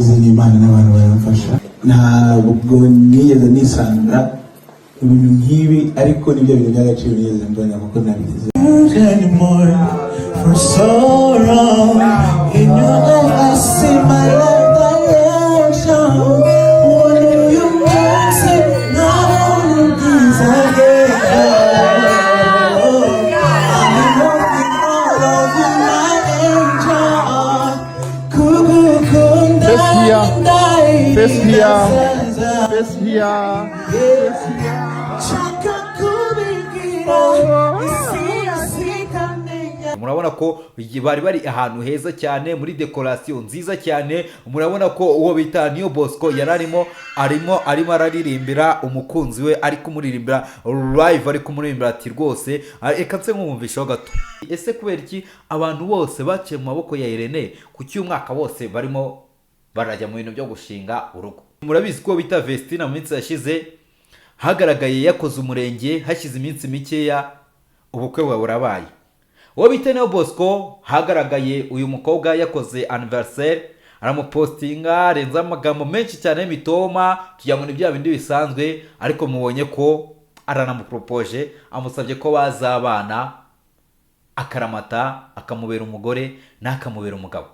izanye Imana n'abantu baramfasha ntabwo nigeze nisanga ibintu nk'ibi ariko nibyo bintu by'agaciro nigeze mbona kuko nabigize for so long in your life I see my life direction one of your mercy now these again I'm walking all over my angel kugukunda Face here. Murabona ko bari ahantu heza cyane muri decoration nziza cyane. Murabona ko uwo bita Niyobosco yararimo arimo araririmbira umukunzi we, ari kumuririmbira live, ari kumuririmbira ati rwose reka nse nkumvishaho gato. Ese kubera iki abantu bose baciye mu maboko ya Irene ku cyumwaka bose barimo barajya mu bintu byo gushinga urugo? Murabizi ko bita Vestine mu minsi yashize hagaragaye yakoze umurenge hashize iminsi mikeya ubukwe bwa burabaye. Uwo bita Niyobosco hagaragaye uyu mukobwa yakoze anniversaire aramupostinga arenza amagambo menshi cyane mitoma tugira ngo ni bya bindi bisanzwe, ariko mubonye ko aranamupropoje amusabye ko bazabana akaramata akamubera umugore nakamubera umugabo.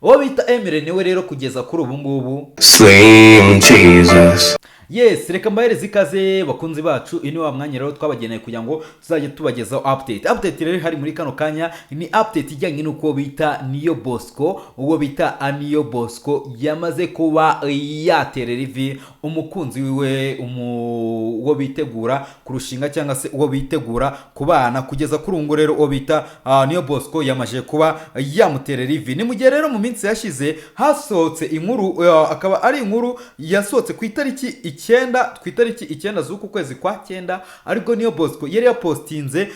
Uwo bita Irene we rero kugeza kuri ubu ngubu Slim Jesus. Yes, reka mbahereze ikaze bakunzi bacu, ini wa mwanya rero twabageneye kugira ngo tuzajye tubagezaho update rero hari muri kano kanya. Ni update ijyanye n'uko bita Niyobosco, uwo bita Niyobosco yamaze kuba yatereye umukunzi wiwe uwo bitegura kurushinga cyangwa se uwo bitegura kubana. Kugeza kuri ungo rero uwo bita Niyobosco yamaje kuba yamuterera. Ni mu gihe rero mu minsi yashize hasohotse inkuru, akaba ari inkuru yasohotse ku itariki 9 z'uku kwezi kwa 9, ariko Niyobosco yari yapostinze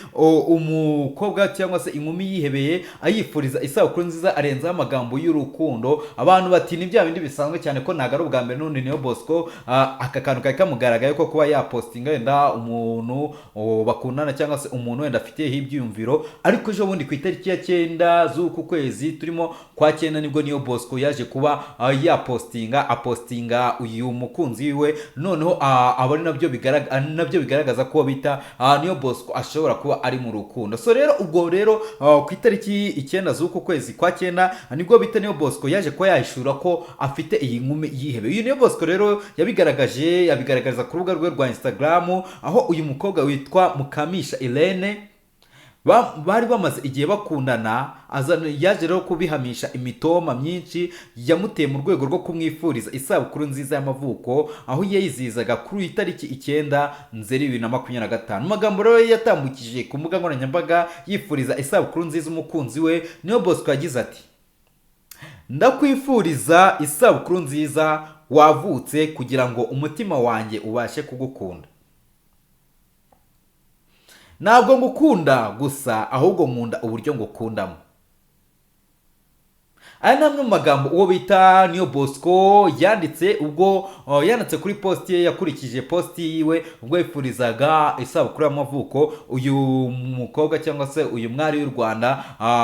umukobwa cyangwa se inkumi yihebeye ayifuriza isabukuru nziza arenza amagambo y'urukundo. Abantu bati ni bya bindi bisanzwe cyane ko nagara ubwa mbere none Niyobosco aka kantu kari kamugaragaye ko kuba yapostinga wenda umuntu bakundana cyangwa se umuntu wenda afite ibyiyumviro. Ariko ejo bundi ku itariki ya 9 z'uku kwezi turimo kwa 9 nibwo Niyobosco yaje kuba apostinga uyu mukunzi wiwe. Noneho abari nabyo bigaragaza ko bita Niyobosco ashobora kuba ari mu rukundo. So rero ubwo rero ku itariki 9 z'uku kwezi kwa 9 nibwo bita Niyobosco yaje ko yahishura ko afite iyi nkumi yihebe. Uyu Niyobosco rero yabigaragaza ku rubuga rwe rwa Instagram, aho uyu mukobwa witwa Mukamisha Irene bari bamaze igihe bakundana, yaje rero kubihamisha imitoma myinshi yamuteye mu rwego rwo kumwifuriza isabukuru nziza y'amavuko, aho yayizizaga kuri itariki 9 Nzeri 2025. Amagambo rero yatambukije ku mbuga nkoranyambaga yifuriza isabukuru nziza umukunzi we. Niyobosco yagize ati: ndakwifuriza isabukuru nziza wavutse kugira ngo umutima wanjye ubashe kugukunda. Ntabwo ngukunda gusa ahubwo nkunda uburyo ngukundamo. Aya namwe mu magambo uwo bita Niyobosco yanditse ubwo yanditse kuri post ye, yakurikije post yiwe ubwo yifurizaga isabukuru y'amavuko uyu mukobwa cyangwa se uyu mwari w'u Rwanda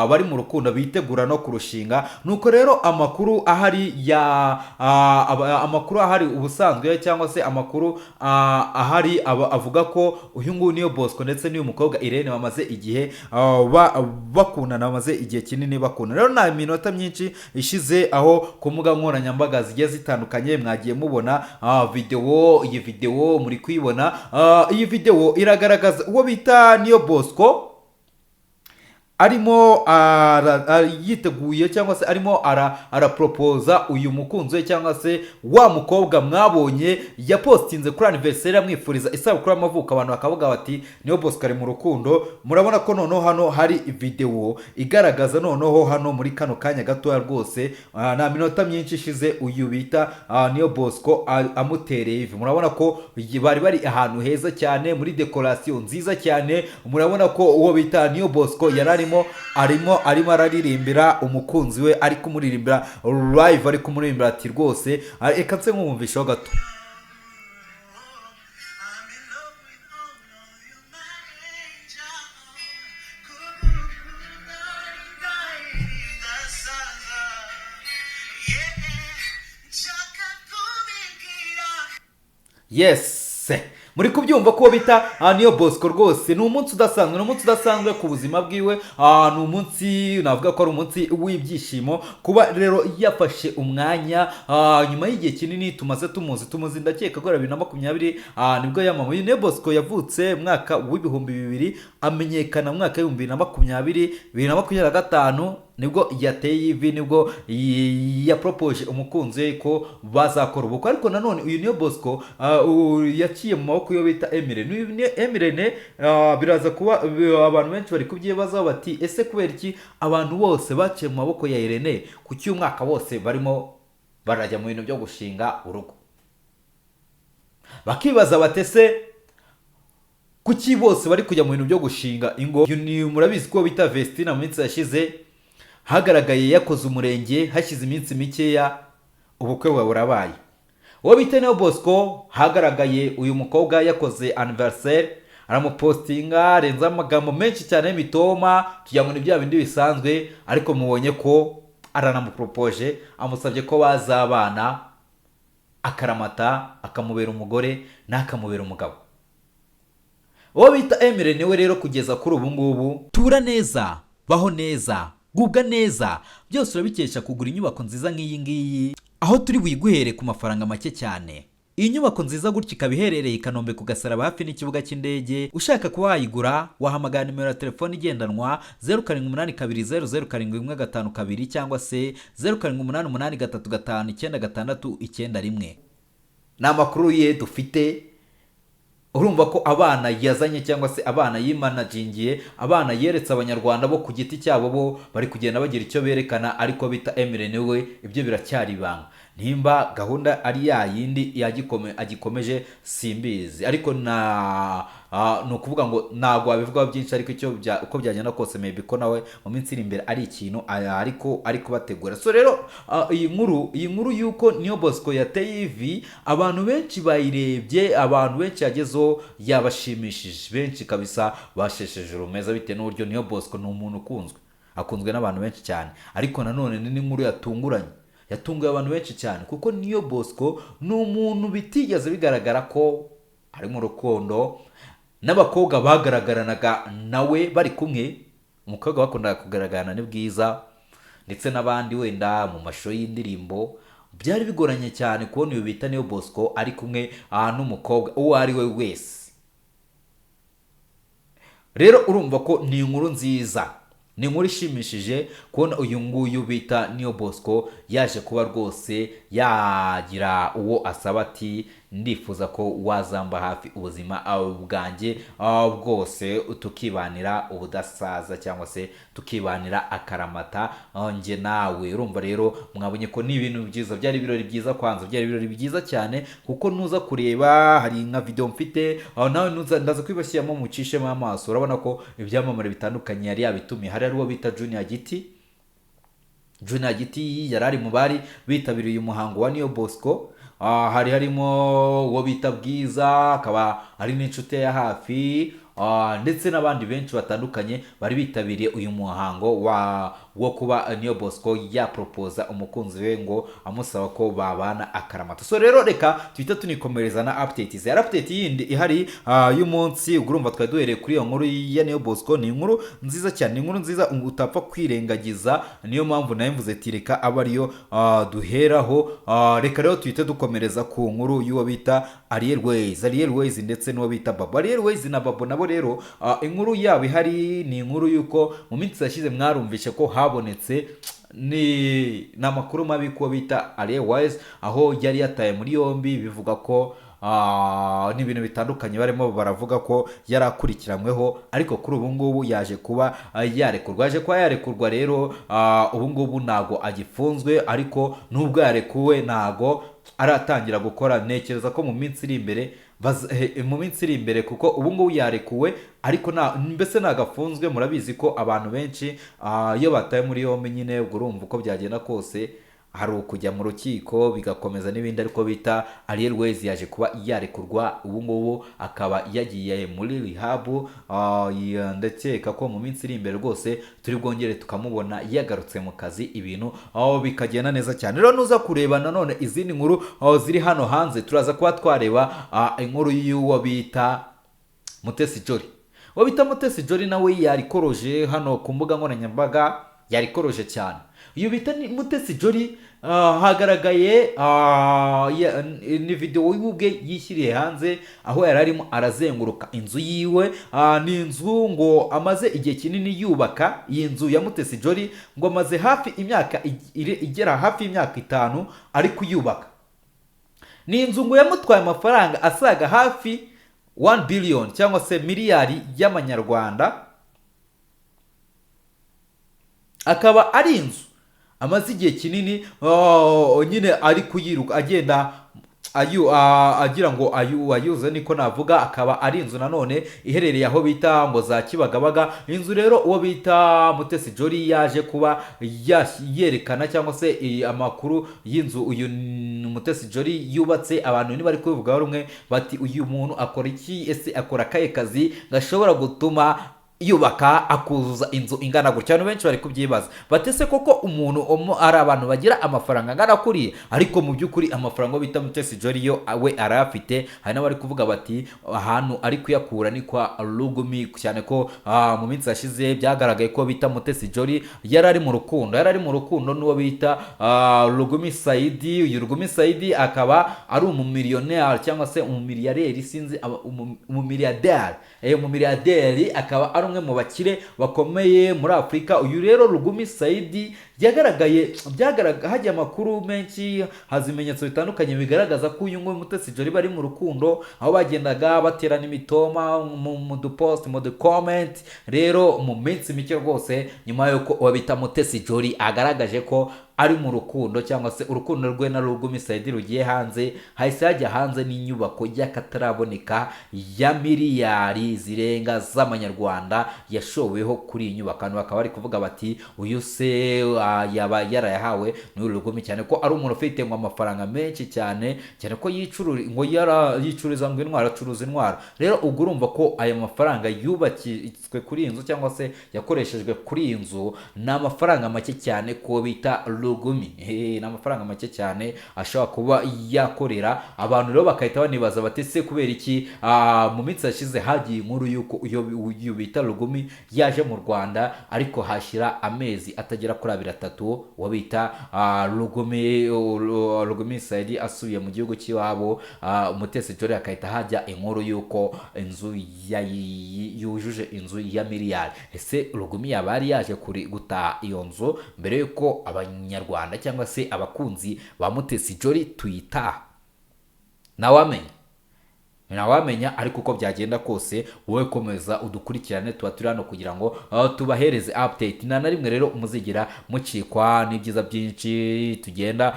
bari mu rukundo bitegura no kurushinga. Nuko rero amakuru ahari ubusanzwe cyangwa se amakuru ahari avuga ko uyu nguyu Niyobosco ndetse n'uyu mukobwa Irene bamaze igihe bakundana, bamaze igihe kinini bakundana. Rero na minota myinshi ishize aho ku mbuga nkoranyambaga zigiye zitandukanye mwagiye mubona iyi video muri kuyibona. Iyi video iragaragaza uwo bita Niyobosco arimo yiteguye cyangwa se arimo arapropoza uyu mukunzi we cyangwa se wa mukobwa mwabonye yapostinze kuri anniversaire amwifuriza isabukuru y'amavuko. Abantu bakavuga bati Niyobosco ari mu rukundo. Murabona ko noneho hano hari video igaragaza noneho hano muri kano kanya gatoya rwose na minota myinshi ishize uyu bita Niyobosco amutereye. Murabona ko bari ahantu heza cyane muri decoration nziza cyane. Murabona ko uwo bita Niyobosco yarari arimo araririmbira umukunzi we, ari kumuririmbira live, ari kumuririmbira ati rwose reka nse nkumvishaho gato. Yeah. yes muri kubyumva ko bita Niyobosco rwose ni umunsi udasanzwe ku buzima bwiwe. Ni umunsi navuga ko ari umunsi w'ibyishimo kuba rero yafashe umwanya nyuma y'igihe kinini tumaze tumuzi ndakeka ko 2020 nibwo yamamaye. Niyobosco yavutse mwaka w'ibihumbi 2000 amenyekana mwaka w'2020 2025 nibwo yateye ivi, nibwo yapropoje umukunzi ko bazakora ubukwe. Ariko nanone uyu Niyobosco yaciye mu maboko yo bita Irene. Biraza kuba abantu benshi bari kubyibaza bati ese kubera iki abantu bose baciye mu maboko ya Irene ku cy'umwaka bose barimo barajya mu bintu byo gushinga urugo. Bakibaza batese kuki bose bari kujya mu bintu byo gushinga ingo. Murabizi ko bita Vestine mu minsi yashize hagaragaye yakoze umurenge hashize iminsi mikeya ubukwe bwa burabaye. Uwo bita Niyobosco hagaragaye uyu mukobwa yakoze anniversaire aramupostinga renza amagambo menshi cyane y'mitoma tugira ngo ni bya bindi bisanzwe, ariko mubonye ko aranamupropoje amusabye ko bazabana akaramata akamubera umugore nakamubera umugabo. Uwo bita Irene we rero kugeza kuri ubu ngubu tura neza, baho neza, gubwa neza, byose urabikesha kugura inyubako nziza nk'iyi ngiyi aho turi buyiguhere ku mafaranga make cyane. Iyi nyubako nziza gutya ikaba iherereye i Kanombe ku Gasaraba hafi n'ikibuga cy'indege. Ushaka kuba wayigura wahamagara nimero ya telefone igendanwa 0782007152 cyangwa se 0788359691. Ni amakuru ye dufite. Urumva ko abana yazanye cyangwa se abana yimanagingiye, abana yeretse abanyarwanda bo ku giti cyabo bo bari kugenda bagira icyo berekana, ariko bita Irene we ibyo biracyari ibanga. Nimba gahunda ari ya yindi agikomeje simbizi, ariko no kuvuga ngo ntago abivuga byinshi, ariko icyo uko byagenda kose maybe ko nawe mu minsi iri imbere ari ikintu ariko bategura. So rero iyi nkuru yuko Niyobosco yateye ivi abantu benshi bayirebye, abantu benshi yagezo yabashimishije, benshi kabisa bashesheje urumeza bitewe n'uburyo Niyobosco ni umuntu akunzwe n'abantu benshi cyane. Ariko nanone ni inkuru yatunguye abantu benshi cyane, kuko Niyobosco ni umuntu bitigeze bigaragara ko ari mu rukundo. N'abakobwa bagaragaranaga nawe bari kumwe, umukobwa bakundaga kugaragarana ni Bwiza ndetse n'abandi wenda mu mashusho y'indirimbo. Byari bigoranye cyane kubona uyu bita Niyobosco ari kumwe n'umukobwa uwo ari we wese. Rero urumva ko ni inkuru nziza, ni inkuru ishimishije kubona uyu nguyu bita Niyobosco yaje kuba rwose yagira uwo asaba ati ndifuza ko wazamba hafi ubuzima bwanjye bwose tukibanira ubudasaza cyangwa se tukibanira akaramata nge nawe. Urumva rero mwabonye ko ni ibintu byiza, byari ibirori byiza, kwanza byari ibirori byiza cyane, kuko nuza kureba hari nka video mfite nawe ndaza kwibashyiramo mucishemo amaso. Urabona ko ibyamamare bitandukanye yari yabitumiye. Hari uwo bita Junior Giti yarari mu bari bitabiriye uyu muhango wa Niyobosco. harimo uwo bita Bwiza, akaba ari n'inshuti ya hafi, ndetse n'abandi benshi batandukanye bari bitabiriye uyu muhango wo kuba Niyobosco yapropoza umukunzi we ngo amusaba ko babana akaramata. So rero reka twita tunikomereza na updates. Ya update yindi ihari y'umunsi, urumva twari duhereye kuri iyo nkuru ya Niyobosco. Ni inkuru nziza cyane, inkuru nziza utapfa kwirengagiza, niyo mpamvu nayo mvuze ati reka aba ariyo duheraho. Reka rero twite dukomereza ku nkuru y'uwo bita Atereye ndetse n'uwo bita Babo. Atereye na Babo nabo rero inkuru yabo ihari ni inkuru yuko mu minsi yashize mwarumvishe ko habonetse ni namakuru mabi ko bita Atereye, aho yari yataye muri yombi. Bivuga ko n'ibintu bitandukanye barimo baravuga ko yarakurikiranyweho, ariko kuri ubu ngubu yaje kuba yarekurwa. Rero ubu ngubu nago agifunzwe, ariko nubwo yarekuwe nago aratangira gukora. Ntekereza ko mu minsi iri imbere kuko ubu ngubu yarekuwe, ariko mbese nagafunzwe. Murabizi ko abantu benshi iyo bataye muri yombi nyine urumva uko byagenda kose hari ukujya mu rukiko bigakomeza n'ibindi, ariko bita Atereye yaje kuba yarekurwa ubu ngubu akaba yagiye muri rehab, ndakeka ko mu minsi iri imbere rwose turi bwongere tukamubona yagarutse mu kazi, ibintu bikagenda neza cyane. Rero nuza kureba nanone izindi nkuru ziri hano hanze, turaza kuba twareba inkuru y'uwo bita Mutesi Jolly. Uwo bita Mutesi Jolly nawe yarikoroje hano ku mbuga nkoranyambaga, yarikoroje cyane. Uyu bita Mutesi Jolly hagaragaye ni video y'ubwe yishyiriye hanze aho yari arimo arazenguruka inzu yiwe. Ni inzu ngo amaze igihe kinini yubaka. Iyi nzu ya Mutesi Jolly ngo amaze hafi imyaka igera hafi imyaka 5 ari kuyubaka. Ni inzu ngo yamutwaye amafaranga asaga hafi 1 billion cyangwa se miliyari y'amanyarwanda. Akaba ari inzu amaze igihe kinini nyine ari kuyiruka agenda agira ngo ayuze niko navuga. Akaba ari inzu nanone iherereye aho bita ngo za Kibagabaga. Inzu rero uwo bita Mutesi Jolly yaje kuba yerekana cyangwa se amakuru y'inzu uyu Mutesi Jolly yubatse. Abantu ni bari kubivuga rumwe bati uyu muntu akora iki, ese akora kaye kazi gashobora gutuma yubaka akuzuza inzu ingana gutya? Abantu benshi bari kubyibaza batese koko umuntu ari abantu bagira amafaranga angana kuri, ariko mu by'ukuri amafaranga bita Mutesi Jolly yo we arafite. Hari n'abari kuvuga bati ahantu ari kuyakura ni kwa Lugumi, cyane ko mu minsi yashize byagaragaye ko bita Mutesi Jolly yari ari mu rukundo n'uwo bita Lugumi Saidi. Uyu Lugumi Saidi akaba ari umumiliyoneri cyangwa se umumiliyareri, sinzi umumiliyaderi akaba ari umwe mu bakire bakomeye muri Afrika. Uyu rero Lugumi Saidi byagaragaye hajya amakuru menshi, haza ibimenyetso bitandukanye bigaragaza ko uyu nguyu Mutesi Jolly bari mu rukundo, aho bagendaga baterana imitoma mu dupost mu comment. Rero mu minsi mike rwose nyuma yuko wabita Mutesi Jolly agaragaje ko ari mu rukundo cyangwa se urukundo rwe na Lugumi Saidi rugiye hanze, hahise hajya hanze n'inyubako y'akataraboneka ya miliyari zirenga z'amanyarwanda yashoweho kuri iyi nyubako. Abantu bakaba bari kuvuga bati uyu se yaba yarayahawe n'uyu Lugumi, cyane ko ari umuntu ufite ngo amafaranga menshi cyane ko yicururiza ngo intwaro, acuruza intwaro. Rero ubwo urumva ko aya mafaranga yubakitswe kuri iyi nzu cyangwa se yakoreshejwe kuri iyi nzu ni amafaranga make cyane ko bita Lugumi. Ni amafaranga make cyane ashobora kuba yakorera. Abantu rero bakahita banibaza batese kubera iki mu minsi yashize hagiye inkuru yuko uyu bita Lugumi yaje mu Rwanda, ariko hashira amezi atagera kuri 3 wabita Lugumi Saidi asubiye mu gihugu cy'iwabo. Mutesi Jolly akahita hajya inkuru yuko inzu yujuje inzu ya miliyari. Ese Lugumi yabari yaje guta iyo nzu mbere yuko abanyarwanda cyangwa se abakunzi ba Mutesi Jolly tuyita? Ntawamenya, ariko uko byagenda kose wowe komeza udukurikirane, tuba turi hano kugira ngo tubahereze update. Na rimwe rero muzigira mucikwa n'ibyiza byinshi tugenda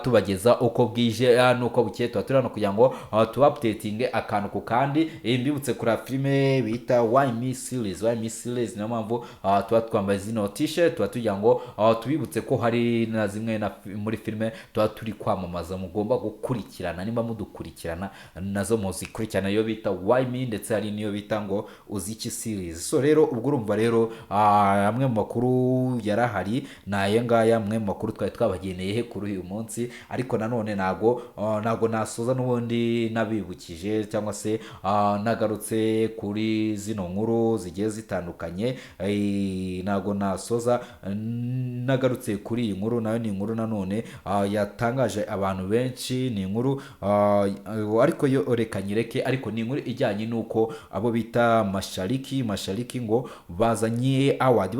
tubageza uko bwije nuko bukeye. Tuba turi hano kugira ngo tu-updating akantu ku kandi. Mbibutse kuri filime bita Why Me Series. Niyo mpamvu tuba twambaye zino t-shirt, tuba tugira ngo tubibutse ko hari na zimwe muri filime tuba turi kwamamaza, mugomba gukurikirana. Nimba mudukurikirana nazo muzi kurikirana yo bita Why Me, ndetse hari niyo bita ngo Uziki Series. So rero ubwo urumva rero amwe mu makuru yarahari naye ngaya, amwe mu makuru twari twabageneye kuri uyu munsi. Ariko nanone nago nasoza n'ubundi nabibukije cyangwa se nagarutse kuri zino nkuru zigiye zitandukanye. Nago nasoza nagarutse kuri iyi nkuru, nayo ni inkuru nanone yatangaje abantu benshi. Ni inkuru ariko yo rekanye ariko ni inkuru ijyanye nuko abo bita mashariki ngo bazanye award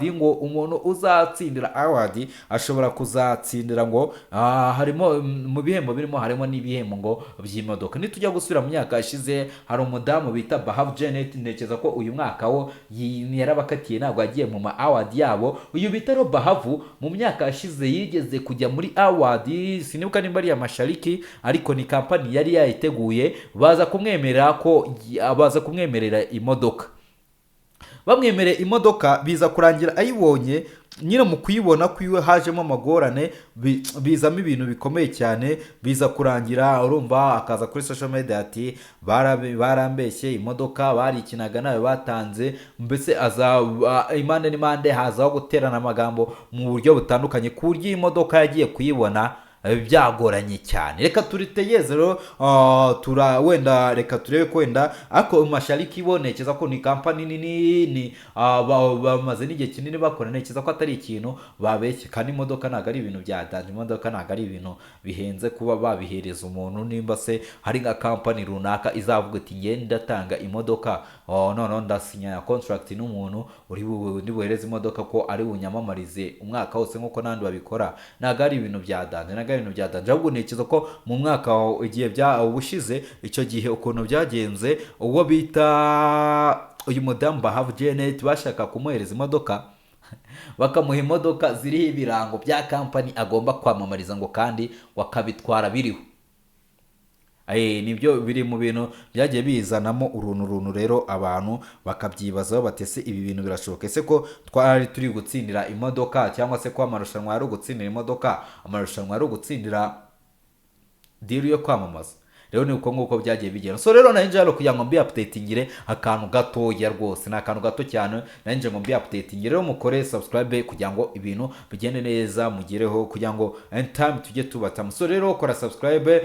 ngo umuntu uzatsindira award ashobora kuzatsindira ngo harimo mu bihembo birimo harimo n'ibihembo ngo by'imodoka. Nitujya gusubira mu myaka yashize, hari umudamu bita Bahavu Janet, ntekeza ko uyu mwaka wo yarabakatiye ntabwo yagiye mu ma award yabo. Uyu bita ro Bahavu mu myaka yashize yigeze kujya muri award, sinibuka nimba ari ya mashariki, ariko ni kampani yari yayiteguye, baza kumwemerera imodoka. Bamwemereye imodoka biza kurangira ayibonye nyine mu kuyibona kwiwe hajemo amagorane bizamo ibintu bikomeye cyane biza kurangira urumva akaza kuri social media ati barambeshye imodoka barikinaga nawe batanze mbese impande n'impande hazaho guterana amagambo mu buryo butandukanye ku buryo iyi modoka yagiye kuyibona byagoranye cyane. Reka turiteyeze rero wenda reka turebe ko wenda ako mashariki ibonekeza ko ni kampani nini bamaze n'igihe kinini bakora nekeza ko atari ikintu babeshye kandi imodoka ntago ari ibintu byadanje, imodoka ntago ari ibintu bihenze kuba babihereza umuntu nimba se hari nka kampani runaka izavuga ati ngende ndatanga imodoka none ndasinya contract n'umuntu uri buhereze imodoka ko ari bunyamamarize umwaka wose nkuko nandi babikora. Ntago ari ibintu byadanje ibintu byadanje ahubwo nekizo ko mu mwaka igihe ubushize icyo gihe ukuntu byagenze uwo bita uyu mudamu Bahave Janet bashaka kumuhereza imodoka bakamuha imodoka ziriho ibirango bya kampani agomba kwamamariza ngo kandi wakabitwara biriho. Nibyo biri mu bintu byagiye bizanamo uruntu rero abantu bakabyibazaho batese ibi bintu birashoboka ese ko twari turi gutsindira imodoka cyangwa se ko amarushanwa ari gutsindira imodoka, amarushanwa ari gutsindira deal yo kwamamaza. Rero ni uko nguko byagiye bigera. So rero nanje hano kugira ngo mbi updatingire akantu gato ya rwose na akantu gato cyane nanje ngo mbi updatingire rero mukore subscribe kugira ngo ibintu bigende neza mugireho kugira ngo anytime tujye tubatamu. So rero kora subscribe